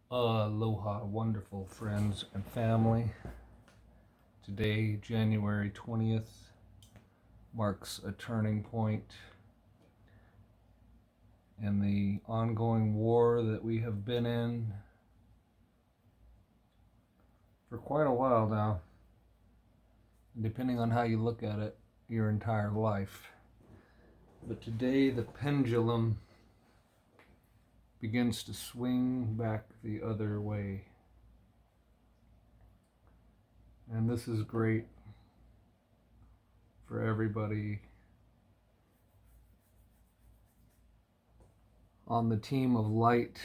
Aloha, wonderful friends and family. Today, January 20th, marks a turning point in the ongoing war that we have been in for quite a while now, depending on how you look at it, your entire life. But today, the pendulum begins to swing back the other way. And this is great for everybody on the team of light,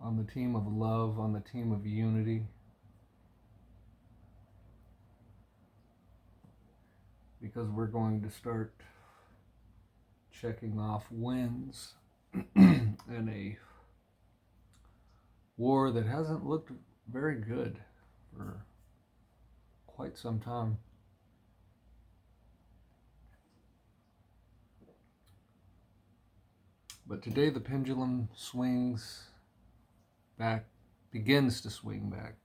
on the team of love, on the team of unity. Because we're going to start checking off wins in a war that hasn't looked very good for quite some time. But today the pendulum begins to swing back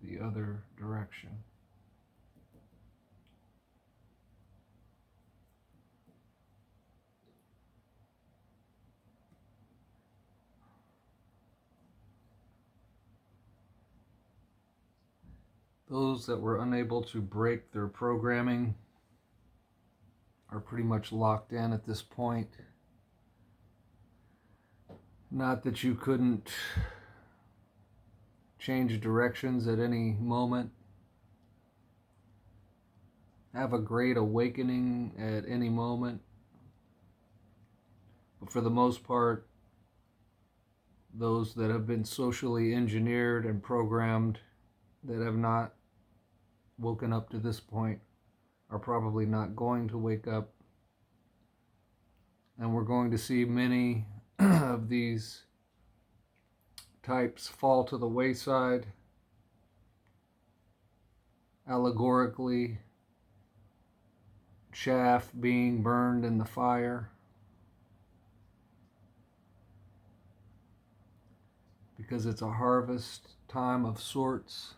the other direction. Those that were unable to break their programming are pretty much locked in at this point. Not that you couldn't change directions at any moment, have a great awakening at any moment, but for the most part, those that have been socially engineered and programmed that have not woken up to this point are probably not going to wake up. And we're going to see many of these types fall to the wayside, allegorically, chaff being burned in the fire, because it's a harvest time of sorts.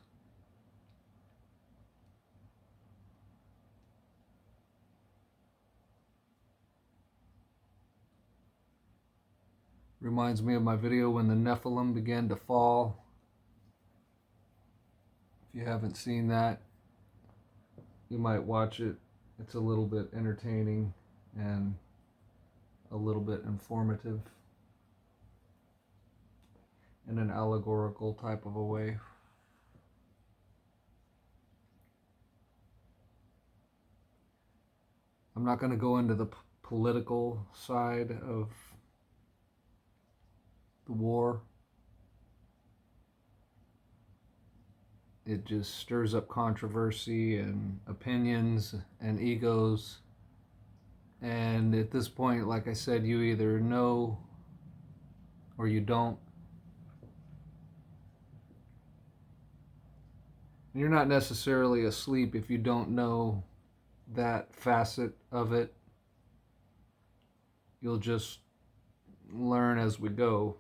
Reminds me of my video when the Nephilim began to fall. If you haven't seen that, you might watch it. It's a little bit entertaining and a little bit informative in an allegorical type of a way. I'm not going to go into the political side of the war. It just stirs up controversy and opinions and egos. And at this point, like I said, you either know or you don't. You're not necessarily asleep if you don't know that facet of it. You'll just learn as we go.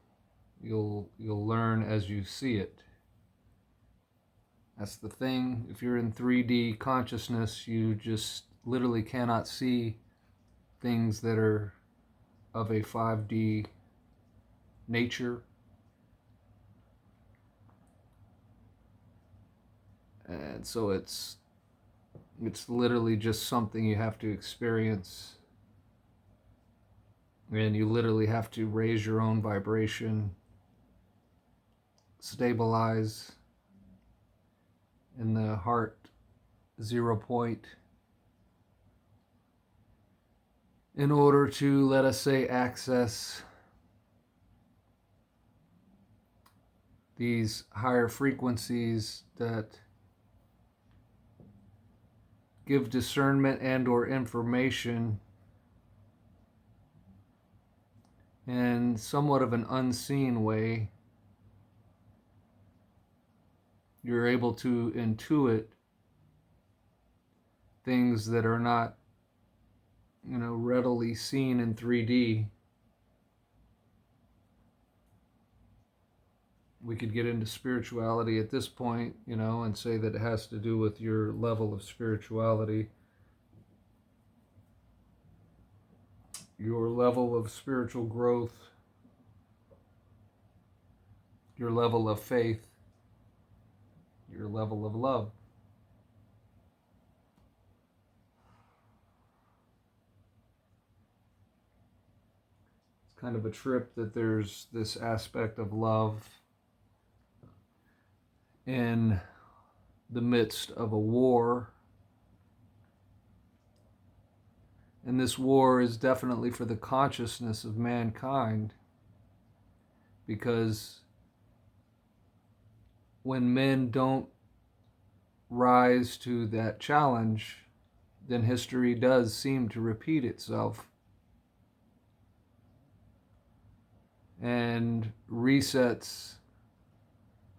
You'll learn as you see it. That's the thing. If you're in 3D consciousness, you just literally cannot see things that are of a 5D nature. And so it's literally just something you have to experience. And you literally have to raise your own vibration, stabilize in the heart 0 point in order to, let us say, access these higher frequencies that give discernment and or information in somewhat of an unseen way. You're able to intuit things that are not readily seen in 3D. We could get into spirituality at this point, and say that it has to do with your level of spirituality, your level of spiritual growth, your level of faith, your level of love. It's kind of a trip that there's this aspect of love in the midst of a war. And this war is definitely for the consciousness of mankind, because when men don't rise to that challenge, then history does seem to repeat itself. And resets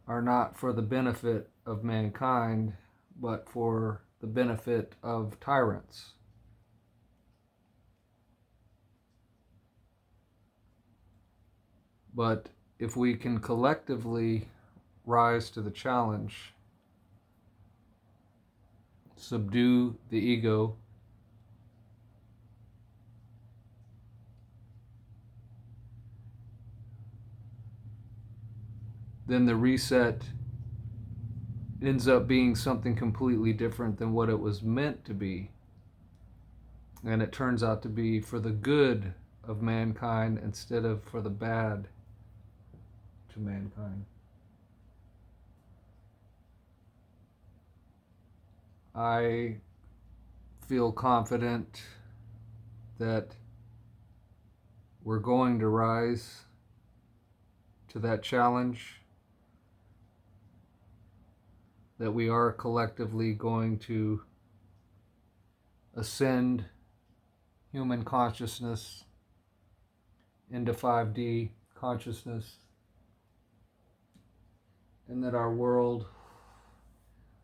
are not for the benefit of mankind, but for the benefit of tyrants. But if we can collectively rise to the challenge, subdue the ego, then the reset ends up being something completely different than what it was meant to be. And it turns out to be for the good of mankind instead of for the bad to mankind. I feel confident that we're going to rise to that challenge, that we are collectively going to ascend human consciousness into 5D consciousness, and that our world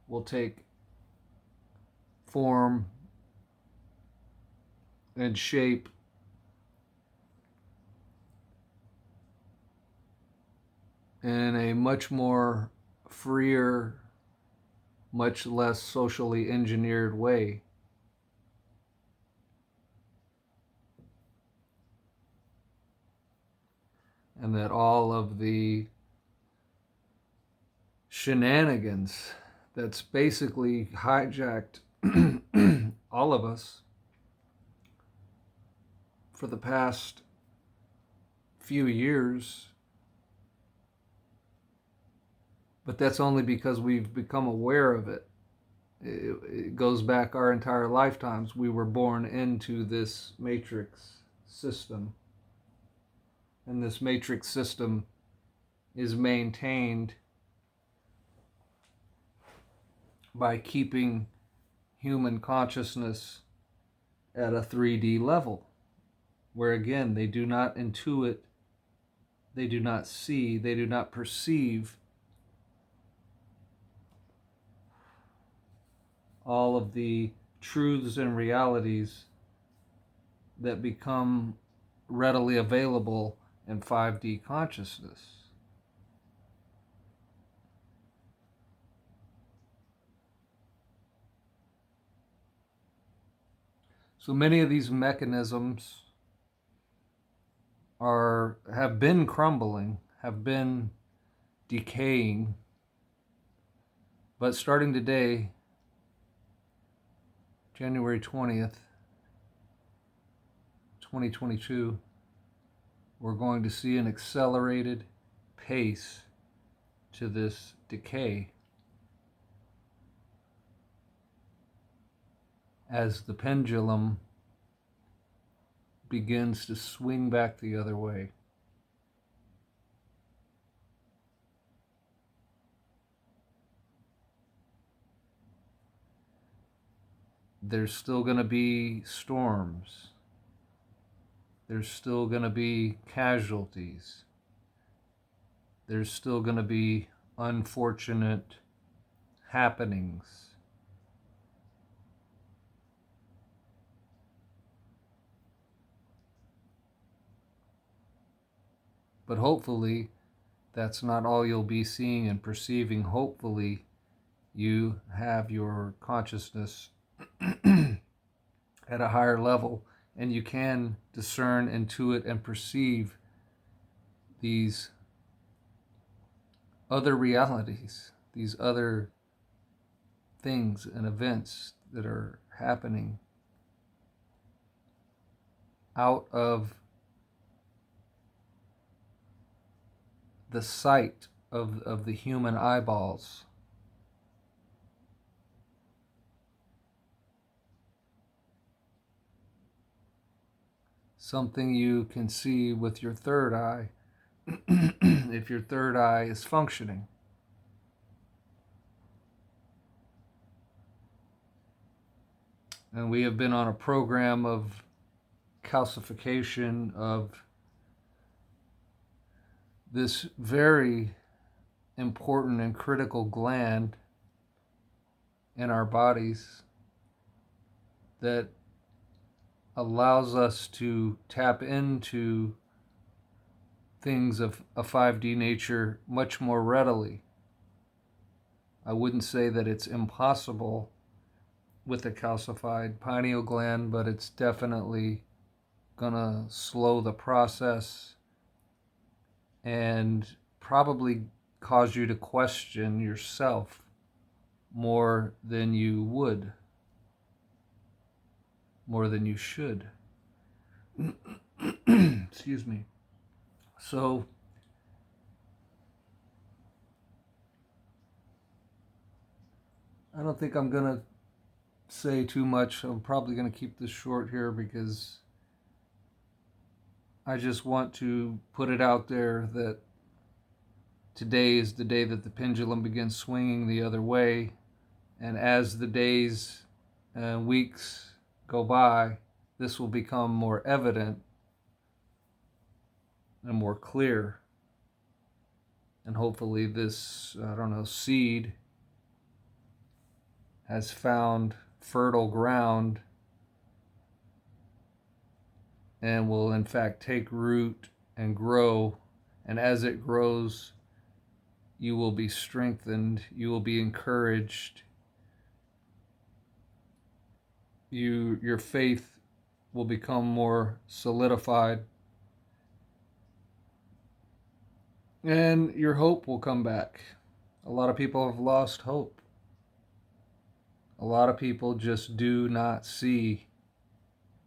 will take form and shape in a much more freer, much less socially engineered way. And that all of the shenanigans that's basically hijacked all of us for the past few years, but that's only because we've become aware of it. It goes back our entire lifetimes. We were born into this matrix system, and this matrix system is maintained by keeping human consciousness at a 3D level, where again, they do not intuit, they do not see, they do not perceive all of the truths and realities that become readily available in 5D consciousness. So many of these mechanisms have been crumbling, have been decaying, but starting today, January 20th, 2022, we're going to see an accelerated pace to this decay as the pendulum begins to swing back the other way. There's still going to be storms. There's still going to be casualties. There's still going to be unfortunate happenings. But hopefully, that's not all you'll be seeing and perceiving. Hopefully, you have your consciousness at a higher level, and you can discern, intuit, and perceive these other realities, these other things and events that are happening out of the sight of the human eyeballs. Something you can see with your third eye if your third eye is functioning. And we have been on a program of calcification of this very important and critical gland in our bodies that allows us to tap into things of a 5D nature much more readily. I wouldn't say that it's impossible with a calcified pineal gland, but it's definitely gonna slow the process and probably cause you to question yourself more than you would, more than you should. Excuse me. So, I don't think I'm going to say too much. I'm probably going to keep this short here because I just want to put it out there that today is the day that the pendulum begins swinging the other way. And as the days and weeks go by, this will become more evident and more clear. And hopefully this, seed has found fertile ground and will in fact take root and grow. And as it grows, you will be strengthened, you will be encouraged, your faith will become more solidified, and your hope will come back. A lot of people have lost hope. A lot of people just do not see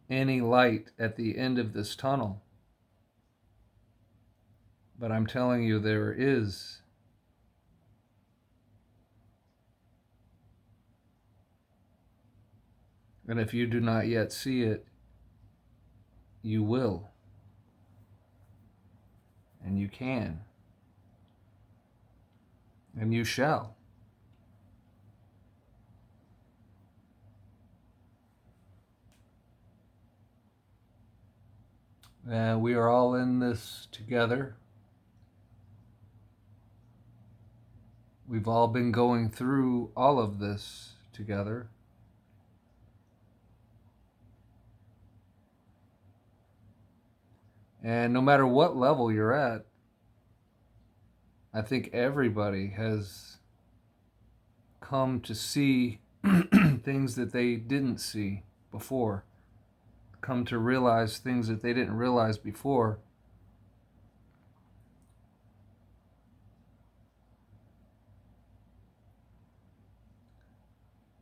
any light at the end of this tunnel. But I'm telling you, there is. And if you do not yet see it, you will. And you can. And you shall. And we are all in this together. We've all been going through all of this together. And no matter what level you're at, I think everybody has come to see things that they didn't see before, come to realize things that they didn't realize before.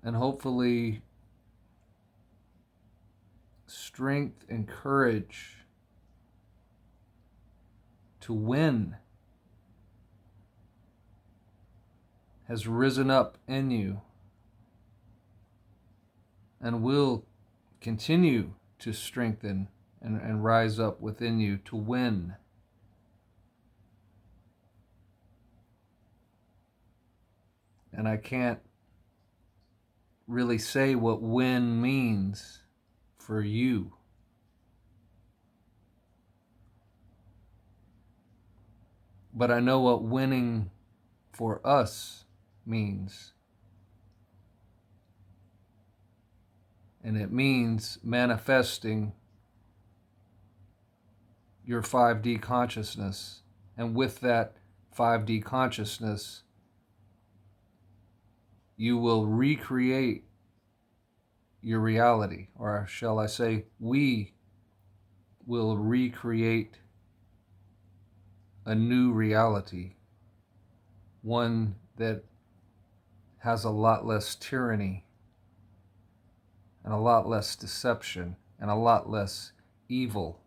And hopefully, strength and courage to win has risen up in you and will continue to strengthen and rise up within you to win. And I can't really say what win means for you. But I know what winning for us means. And it means manifesting your 5D consciousness And with that 5D consciousness, you will recreate your reality, or shall I say, we will recreate a new reality, one that has a lot less tyranny and a lot less deception and a lot less evil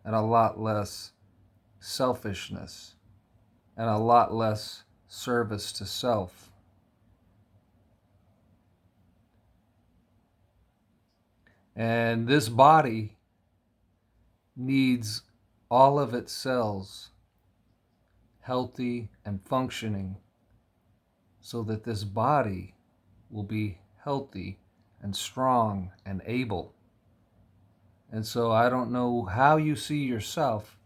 and a lot less selfishness and a lot less service to self. And this body needs all of its cells healthy and functioning so that this body will be healthy and strong and able. And so I don't know how you see yourself,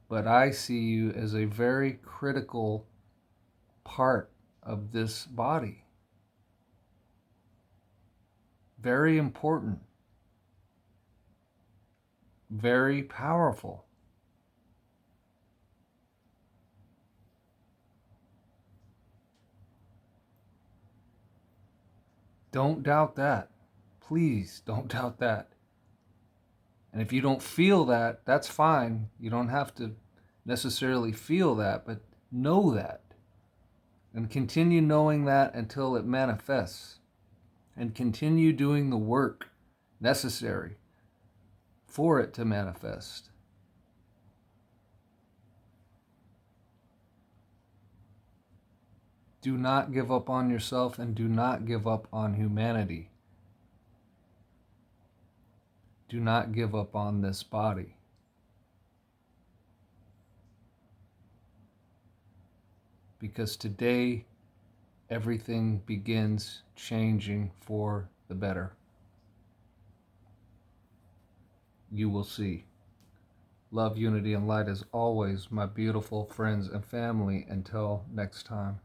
but I see you as a very critical part of this body. Very important. Very powerful. Don't doubt that. Please don't doubt that. And if you don't feel that, that's fine. You don't have to necessarily feel that, but know that. And continue knowing that until it manifests. And continue doing the work necessary for it to manifest. Do not give up on yourself and do not give up on humanity. Do not give up on this body. Because today, everything begins changing for the better. You will see. Love, unity, and light as always, my beautiful friends and family. Until next time.